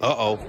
Uh-oh.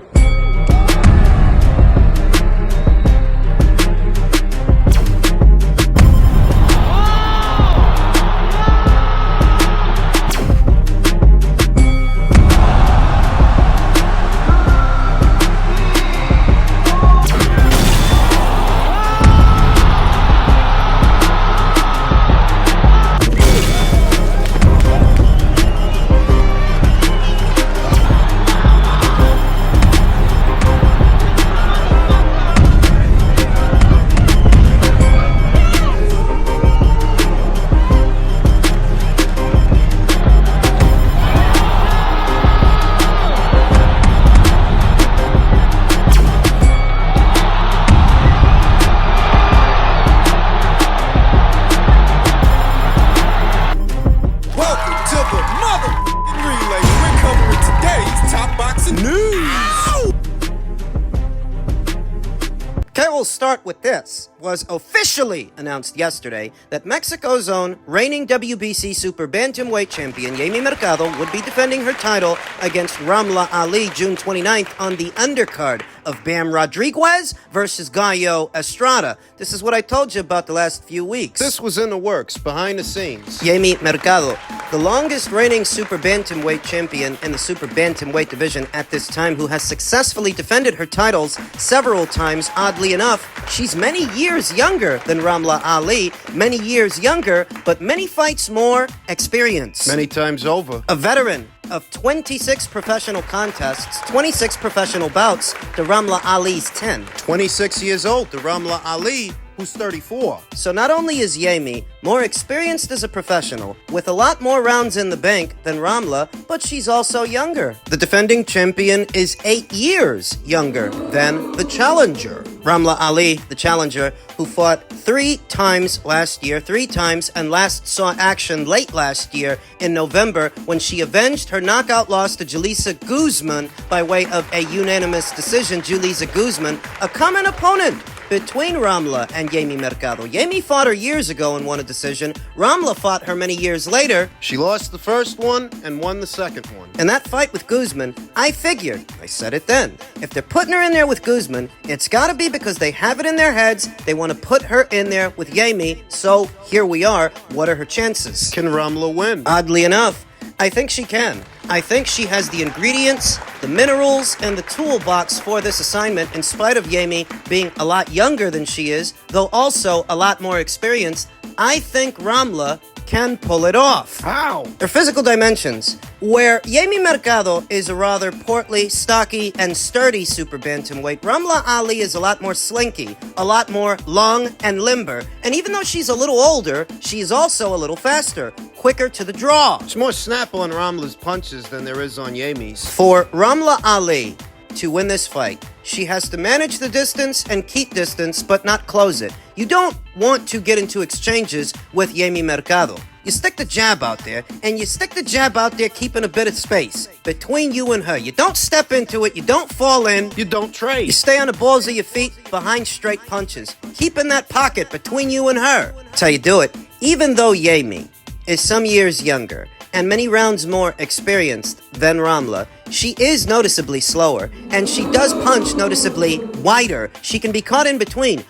Okay, we'll start with this. Was officially announced yesterday that Mexico's own reigning WBC Super Bantamweight champion Yemi Mercado would be defending her title against Ramla Ali June 29th on the undercard of Bam Rodriguez versus Gallo Estrada. This is what I told you about the last few weeks. This was in the works, behind the scenes. Yemi Mercado, the longest reigning Super Bantamweight champion in the Super Bantamweight division at this time, who has successfully defended her titles several times. Oddly enough, she's many years younger than Ramla Ali, many years younger, but many fights more experience. Many times over. A veteran of 26 professional contests, 26 professional bouts to Ramla Ali's 10. 26 years old to Ramla Ali, who's 34. So not only is Yemi more experienced as a professional, with a lot more rounds in the bank than Ramla, but she's also younger. The defending champion is 8 years younger than the challenger. Ramla Ali, the challenger, who fought 3 times last year, 3 times, and last saw action late last year in November when she avenged her knockout loss to Julissa Guzman by way of a unanimous decision. Julissa Guzman, a common opponent between Ramla and Yemi Mercado. Yemi fought her years ago and won a decision. Ramla fought her many years later. She lost the first one and won the second one. And that fight with Guzman, I figured, I said it then, if they're putting her in there with Guzman, it's gotta be because they have it in their heads, they want to put her in there with Yemi, so here we are. What are her chances? Can Ramla win? Oddly enough, I think she can. I think she has the ingredients, the minerals, and the toolbox for this assignment, in spite of Yemi being a lot younger than she is, though also a lot more experienced. I think Ramla can pull it off. How? Her physical dimensions, where Yemi Mercado is a rather portly, stocky, and sturdy super bantamweight, Ramla Ali is a lot more slinky, a lot more long and limber, and even though she's a little older, she's also a little faster, quicker to the draw. There's more snap on Ramla's punches than there is on Yemi's. For Ramla Ali to win this fight, she has to manage the distance and keep distance, but not close it. You don't want to get into exchanges with Yemi Mercado. You stick the jab out there, and you stick the jab out there keeping a bit of space between you and her. You don't step into it, you don't fall in. You don't trade. You stay on the balls of your feet behind straight punches, keeping that pocket between you and her. That's how you do it. Even though Yemi is some years younger and many rounds more experienced than Ramla, she is noticeably slower, and she does punch noticeably wider. She can be caught in between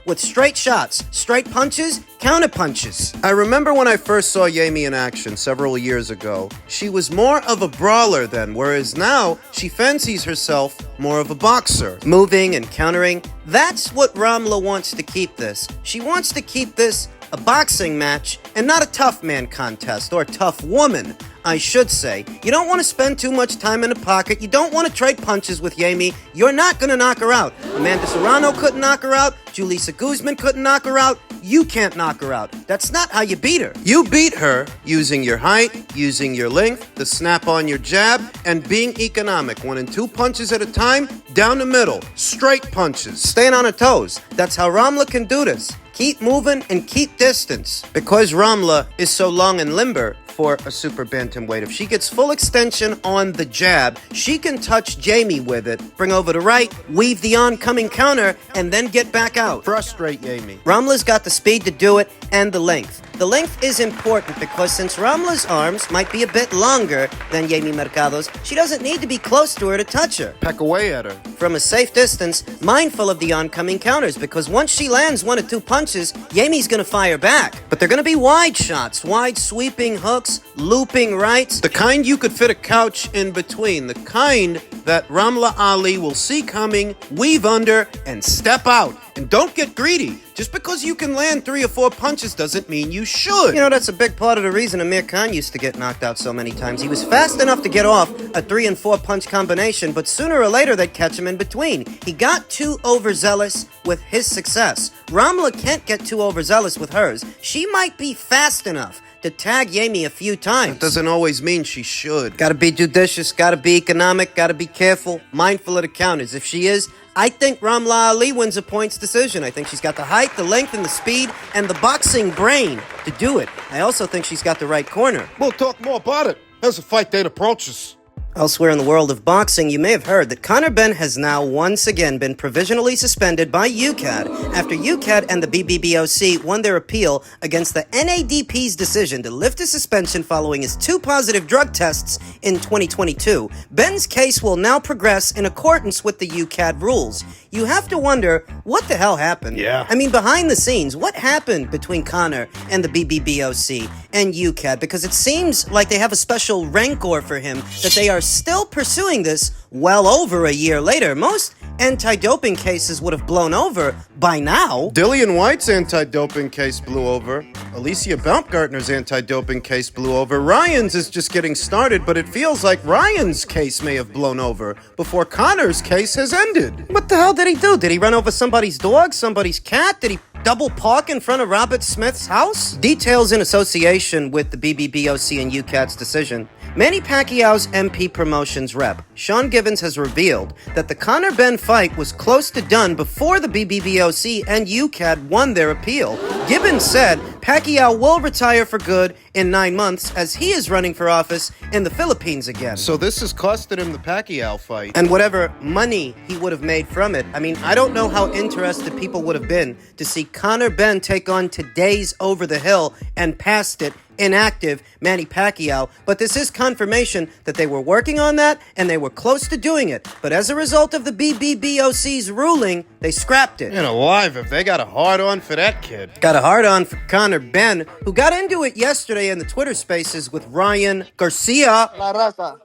with straight shots, straight punches, counter punches. I remember when I first saw Yemi in action several years ago, she was more of a brawler then, whereas now she fancies herself more of a boxer. Moving and countering, that's what Ramla wants to keep this. She wants to keep this a boxing match and not a tough man contest, or tough woman, I should say. You don't want to spend too much time in the pocket. You don't want to trade punches with Yemi. You're not going to knock her out. Amanda Serrano couldn't knock her out. Julissa Guzman couldn't knock her out. You can't knock her out. That's not how you beat her. You beat her using your height, using your length, the snap on your jab, and being economic. 1 and 2 punches at a time, down the middle, straight punches. Staying on her toes. That's how Ramla can do this. Keep moving and keep distance. Because Ramla is so long and limber for a super bantamweight, if she gets full extension on the jab, she can touch Yemi with it, bring over the right, weave the oncoming counter, and then get back out. Frustrate Yemi. Ramla's got the speed to do it and the length. The length is important because since Ramla's arms might be a bit longer than Jamie Mercado's, she doesn't need to be close to her to touch her. Peck away at her. From a safe distance, mindful of the oncoming counters, because once she lands 1 or 2 punches, Jamie's gonna fire back. But they're gonna be wide shots, wide sweeping hooks, looping rights. The kind you could fit a couch in between. The kind that Ramla Ali will see coming, weave under, and step out. And don't get greedy. Just because you can land 3 or 4 punches doesn't mean you should. You know, that's a big part of the reason Amir Khan used to get knocked out so many times. He was fast enough to get off a 3 and 4 punch combination, but sooner or later they'd catch him in between. He got too overzealous with his success. Ramla can't get too overzealous with hers. She might be fast enough to tag Jamie a few times. That doesn't always mean she should. Gotta be judicious, gotta be economic, gotta be careful, mindful of the counters. If she is, I think Ramla Ali wins a points decision. I think she's got the height, the length, and the speed, and the boxing brain to do it. I also think she's got the right corner. We'll talk more about it as the fight date approaches. Elsewhere in the world of boxing, you may have heard that Conor Benn has now once again been provisionally suspended by UKAD after UKAD and the BBBOC won their appeal against the NADP's decision to lift his suspension following his 2 positive drug tests in 2022. Benn's case will now progress in accordance with the UKAD rules. You have to wonder, what the hell happened? Yeah. I mean, behind the scenes, what happened between Conor and the BBBOC and UKAD? Because it seems like they have a special rancor for him, that they are still pursuing this well over a year later. Most anti-doping cases would have blown over by now. Dillian White's anti-doping case blew over. Alicia Baumgartner's anti-doping case blew over. Ryan's is just getting started, but it feels like Ryan's case may have blown over before Conor's case has ended. What the hell did he do? Did he run over somebody's dog, somebody's cat? Did he double park in front of Robert Smith's house? Details in association with the BBBOC and UKAD's decision. Manny Pacquiao's MP Promotions rep, Sean Gibbons, has revealed that the Conor Benn fight was close to done before the BBBOC and UKAD won their appeal. Gibbons said Pacquiao will retire for good in 9 months as he is running for office in the Philippines again. So this has costed him the Pacquiao fight. And whatever money he would have made from it. I mean, I don't know how interested people would have been to see Conor Benn take on today's over-the-hill and past it inactive Manny Pacquiao, but this is confirmation that they were working on that and they were close to doing it. But as a result of the BBBOC's ruling, they scrapped it. And alive, if they got a hard-on for that kid. Got a hard-on for Conor Benn, who got into it yesterday in the Twitter Spaces with Ryan Garcia. La raza.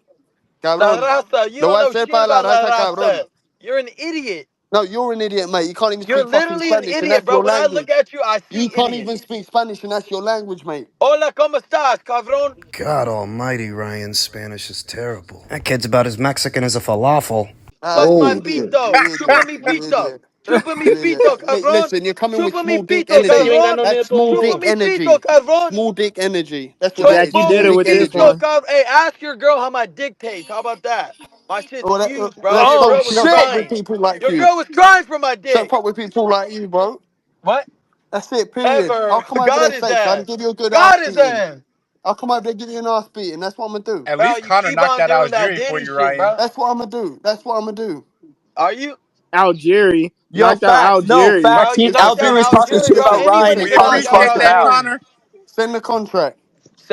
La Cabrón. raza, you Lo voy a don't know hacer shit para la about la raza, raza. cabrón. You're an idiot. No, you're an idiot, mate. You can't even You're speak fucking literally an Spanish, and idiot, that's bro. your When I language. look at you, I see You can't idiot. even speak Spanish, and that's your language, mate. Hola, ¿cómo estás, cabrón? God almighty, Ryan's Spanish is terrible. That kid's about as Mexican as a falafel. Suck my You idiot. pito. You idiot. Chupa mi You pito. idiot. Chupa mi You idiot. pito, cabrón. Listen, you're coming with Chupa mi small dick pito, energy. cabrón. That's small Chupa dick mi energy. pito, cabrón. Small dick energy. That's Chupa what that is. mi Small did it with dick this energy. one. cabrón. Hey, ask your girl how my dick tastes. How about that? My shit's Well, huge, bro. let's Your go girl was shut up with crying. people like Your you. girl was crying for my dick. Shut up with people like you, bro. What? That's it, period. Ever. I'll come over God there is safe, son. ass. Give you a good God ass is beating. ass. I'll come over there and give you an ass beating. That's what I'm gonna do. At Bro, least you Conor keep knocked on that doing that Algerian Diddy for you, shit, Ryan. bro. That's what I'm gonna do. That's what I'm gonna do. Are you? Algeri. Yo, Knocked out facts. No, Algeri. facts. Bro, you He knocked out Algeri's talking Algeria, shit bro. about Ryan, Anybody and We can knock Conor's out appreciate talking that, back. Algeria. Conor. Send the contract.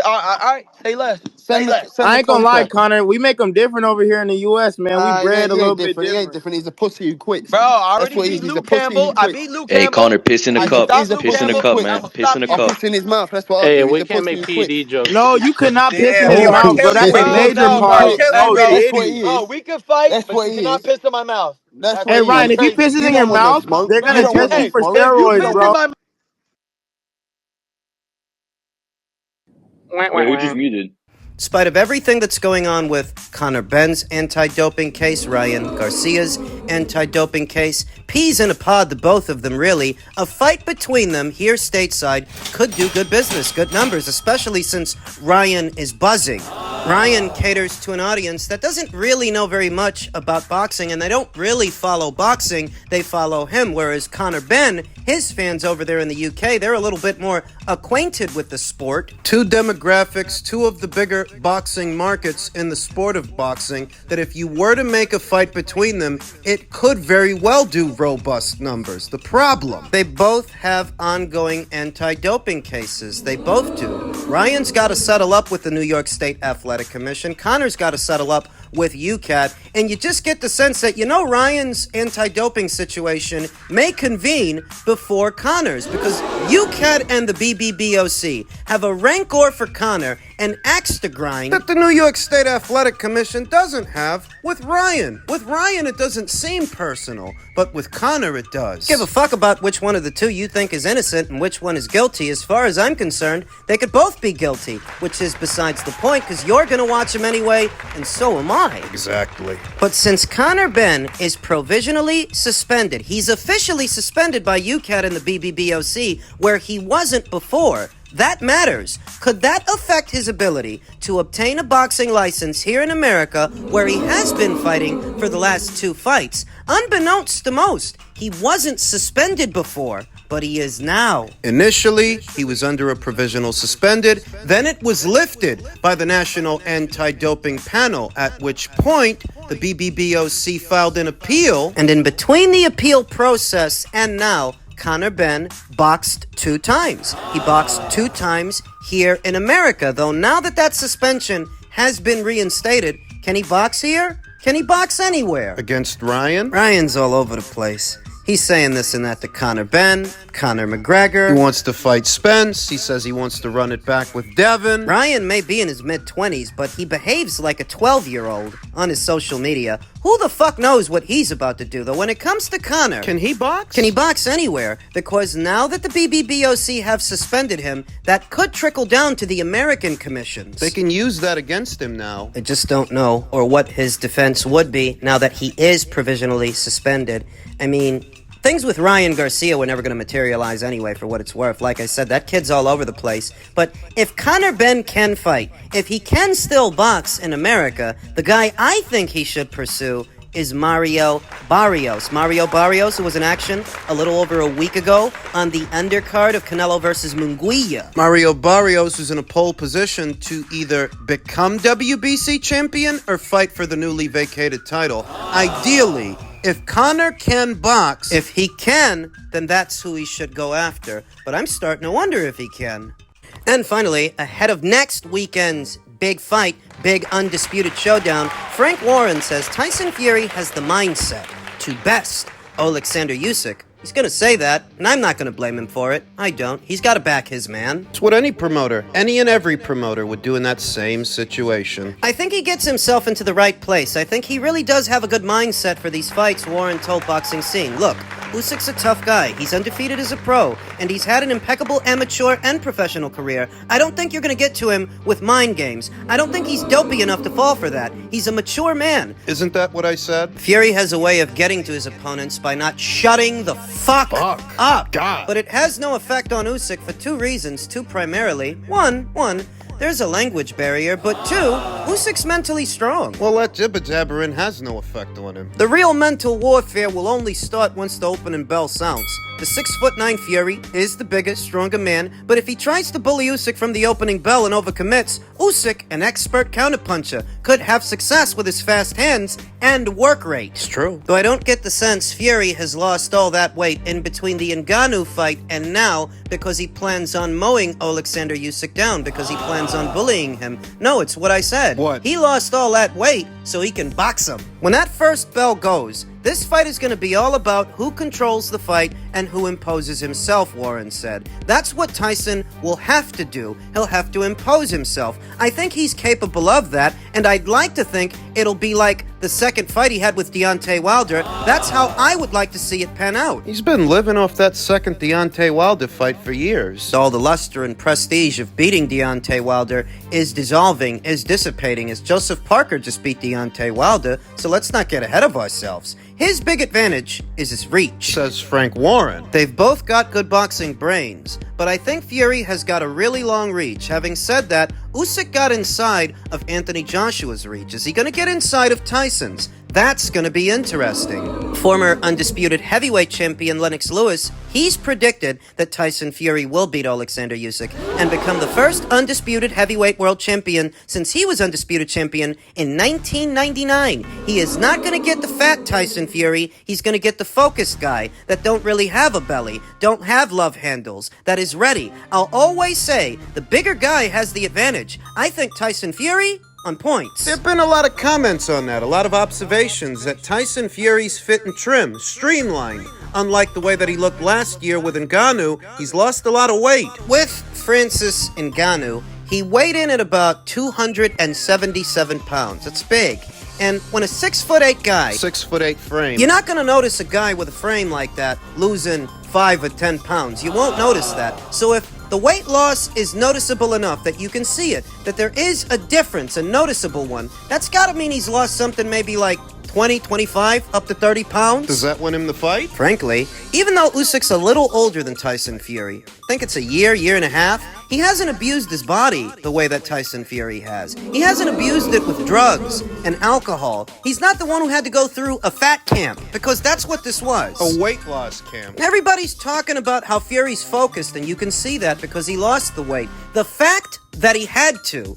All right. Say less. Say less. Send I the ain't gonna lie, contract. Conor. We make them different over here in the U.S., man. We He bred a little ain't bit different. He ain't different. different. He's a pussy who quits. Bro, I That's already what he beat is. He's a Luke pussy Campbell. who I quits. beat Luke Hey, Campbell. Connor, piss in the I cup. stopped He's a Luke Piss in the pussy who Campbell. cup, quits. I'm man. gonna Piss stop in the you. I'll cup. piss in his mouth. That's what I'll Hey, do. He's we a can't pussy make who quits. PED jokes. Damn. No, you cannot piss in Damn. his Bro, mouth, bro. Kelly, That's a bro, major no, part. bro, Kelly, No, bro. That's what Diddy. he Bro, is. we can fight, That's but what you he cannot is. piss in my mouth. That's Hey, what he Ryan, is. if he Crazy. pisses You in don't your want no mouth, smoke. they're You gonna don't want test no you for smoke. If you steroids, piss bro. in my Wait, who just muted? In spite of everything that's going on with Conor Benn's anti-doping case, Ryan Garcia's anti-doping case, peas in a pod, the both of them really, a fight between them here stateside could do good business, good numbers, especially since Ryan is buzzing. Ryan caters to an audience that doesn't really know very much about boxing, and they don't really follow boxing, they follow him, whereas Conor Benn, his fans over there in the UK, they're a little bit more acquainted with the sport. Two demographics, two of the bigger boxing markets in the sport of boxing, that if you were to make a fight between them, it could very well do robust numbers. The problem, They both have ongoing anti-doping cases. They both do. Ryan's got to settle up with the New York State Athletic Commission. Conor's got to settle up with UCAT. And you just get the sense that, Ryan's anti-doping situation may convene before Conor's, because UCAT and the BBBOC have a rancor for Conor, an axe to grind. that the New York State Athletic Commission doesn't have with Ryan. With Ryan, it doesn't seem personal, but with Conor, it does. Give a fuck about which one of the two you think is innocent and which one is guilty. As far as I'm concerned, they could both be guilty, which is besides the point, because you're going to watch them anyway, and so am I. Exactly. But since Conor Benn is provisionally suspended, he's officially suspended by UCAT and the BBBOC, where he wasn't before. That matters. Could that affect his ability to obtain a boxing license here in America, where he has been fighting for the last 2 fights? Unbeknownst to most, he wasn't suspended before, but he is now. Initially, he was under a provisional suspended, then it was lifted by the National Anti-Doping Panel, at which point the BBBOC filed an appeal. And in between the appeal process and now, Conor Benn boxed 2 times. He boxed 2 times here in America, though now that suspension has been reinstated, can he box here? Can he box anywhere? Against Ryan? Ryan's all over the place. He's saying this and that to Conor Benn, Conor He McGregor. wants to fight Spence. He says he wants to run it back with Devin. Ryan may be in his mid-20s, but he behaves like a 12-year-old on his social media. Who the fuck knows what he's about to do, though? When it comes to Conor, Can he box? can he box anywhere? Because now that the BBBOC have suspended him, that could trickle down to the American commissions. They can use that against him now. I just don't know, or what his defense would be now that he is provisionally suspended. I mean, things with Ryan Garcia were never going to materialize anyway, for what it's worth. Like I said, that kid's all over the place. But if Conor Benn can fight, if he can still box in America, the guy I think he should pursue is Mario Barrios. Mario Barrios, who was in action a little over a week ago on the undercard of Canelo versus Munguia. Mario Barrios is in a pole position to either become WBC champion or fight for the newly vacated title. Ideally, if Conor can box, If he can, then that's who he should go after. But I'm starting to wonder if he can. And finally, ahead of next weekend's big fight, big undisputed showdown, Frank Warren says Tyson Fury has the mindset to best Alexander Usyk. He's going to say that, and I'm not going to blame him for it. I don't. He's got to back his man. it's what any promoter, any and every promoter would do in that same situation. I think he gets himself into the right place. I think he really does have a good mindset for these fights, Warren told Boxing Scene. Look, Usyk's a tough guy. He's undefeated as a pro, and he's had an impeccable amateur and professional career. I don't think you're going to get to him with mind games. I don't think he's dopey enough to fall for that. He's a mature man. Isn't that what I said? Fury has a way of getting to his opponents by not shutting the fuck up. God. But it has no effect on Usyk for 2 reasons. 2 primarily. One, there's a language barrier, but 2, Usyk's mentally strong. Well, that jibber-jabbering has no effect on him. The real mental warfare will only start once the opening bell sounds. The 6'9" Fury is the bigger, stronger man, but if he tries to bully Usyk from the opening bell and overcommits, Usyk, an expert counterpuncher, could have success with his fast hands and work rate. It's true. Though I don't get the sense Fury has lost all that weight in between the Ngannou fight and now because he plans on mowing Alexander Usyk down, because he plans on bullying him. No, it's what I said. What? He lost all that weight so he can box him. When that first bell goes, this fight is going to be all about who controls the fight and who imposes himself, Warren said. That's what Tyson will have to do. He'll have to impose himself. I think he's capable of that, and I'd like to think it'll be like the second fight he had with Deontay Wilder. That's how I would like to see it pan out. He's been living off that second Deontay Wilder fight for years. All the luster and prestige of beating Deontay Wilder is dissolving, is dissipating, as Joseph Parker just beat Deontay Wilder, so let's not get ahead of ourselves. His big advantage is his reach. Says Frank Warren. They've both got good boxing brains, but but I think Fury has got a really long reach. Having said that, Usyk got inside of Anthony Joshua's reach. Is he going to get inside of Tyson's? That's going to be interesting. Former undisputed heavyweight champion Lennox Lewis, he's predicted that Tyson Fury will beat Alexander Usyk and become the first undisputed heavyweight world champion since he was undisputed champion in 1999. He is not going to get the fat Tyson Fury. He's going to get the focused guy that don't really have a belly, don't have love handles, that is ready. I'll always say the bigger guy has the advantage. I think Tyson Fury on points. There have been a lot of comments on that, a lot of observations that Tyson Fury's fit and trim, streamlined. Unlike the way that he looked last year with Ngannou, he's lost a lot of weight. With Francis Ngannou, he weighed in at about 277 pounds. That's big. And when a 6'8" guy, 6'8" frame. you're not going to notice a guy with a frame like that losing 5 or 10 pounds. You won't notice that. So if the weight loss is noticeable enough that you can see it, that there is a difference, a noticeable one, that's got to mean he's lost something maybe like 20, 25, up to 30 pounds. Does that win him the fight? Frankly, even though Usyk's a little older than Tyson Fury, I think it's a year and a half, he hasn't abused his body the way that Tyson Fury has. He hasn't abused it with drugs and alcohol. He's not the one who had to go through a fat camp, because that's what this was. A weight loss camp. Everybody's talking about how Fury's focused, and you can see that because he lost the weight. The fact that he had to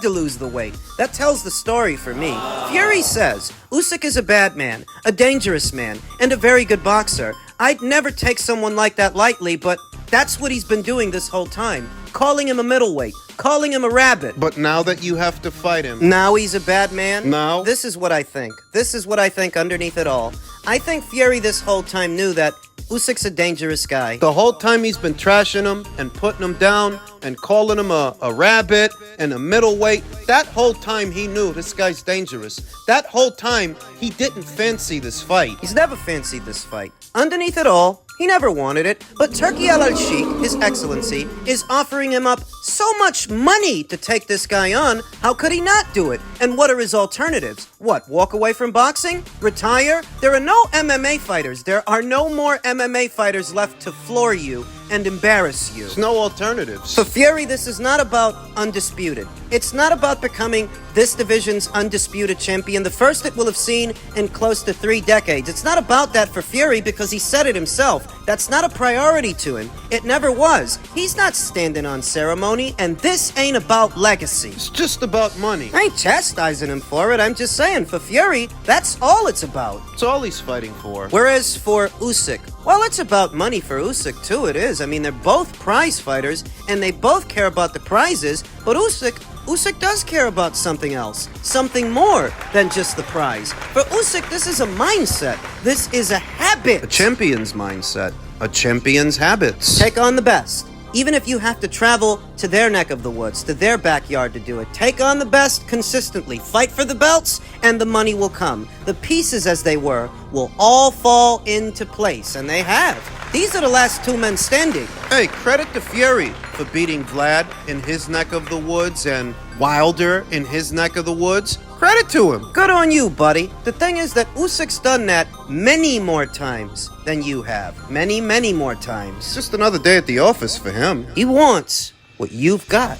lose the weight, that tells the story for me. Fury says, Usyk is a bad man, a dangerous man, and a very good boxer. I'd never take someone like that lightly, but that's what he's been doing this whole time. Calling him a middleweight, calling him a rabbit. But now that you have to fight him... Now he's a bad man? Now? This is what I think. This is what I think underneath it all. I think Fury this whole time knew that Usyk's a dangerous guy. The whole time he's been trashing him and putting him down and calling him a rabbit and a middleweight. That whole time he knew this guy's dangerous. That whole time he didn't fancy this fight. He's never fancied this fight. Underneath it all, he never wanted it, but Turki Al-Sheikh, His Excellency, is offering him up so much money to take this guy on. How could he not do it? And what are his alternatives? What, walk away from boxing? Retire? There are no MMA fighters. There are no more MMA fighters left to floor you and embarrass you. There's no alternatives. For Fury, this is not about undisputed. It's not about becoming this division's undisputed champion, the first it will have seen in close to 3 decades. It's not about that for Fury because he said it himself. That's not a priority to him. It never was. He's not standing on ceremony, and this ain't about legacy. It's just about money. I ain't chastising him for it. I'm just saying, for Fury, that's all it's about. That's all he's fighting for. Whereas for Usyk, well, it's about money for Usyk too, it is. I mean, they're both prize fighters, and they both care about the prizes, but Usyk does care about something else. Something more than just the prize. For Usyk, this is a mindset. This is a habit. A champion's mindset. A champion's habits. Take on the best. Even if you have to travel to their neck of the woods, to their backyard to do it. Take on the best consistently. Fight for the belts, and the money will come. The pieces, as they were, will all fall into place, and they have. These are the last 2 men standing. Hey, credit to Fury for beating Vlad in his neck of the woods and Wilder in his neck of the woods. Credit to him. Good on you, buddy. The thing is that Usyk's done that many more times than you have. Many, many more times. It's just another day at the office for him. He wants what you've got,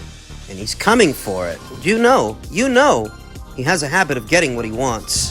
and he's coming for it. You know, he has a habit of getting what he wants.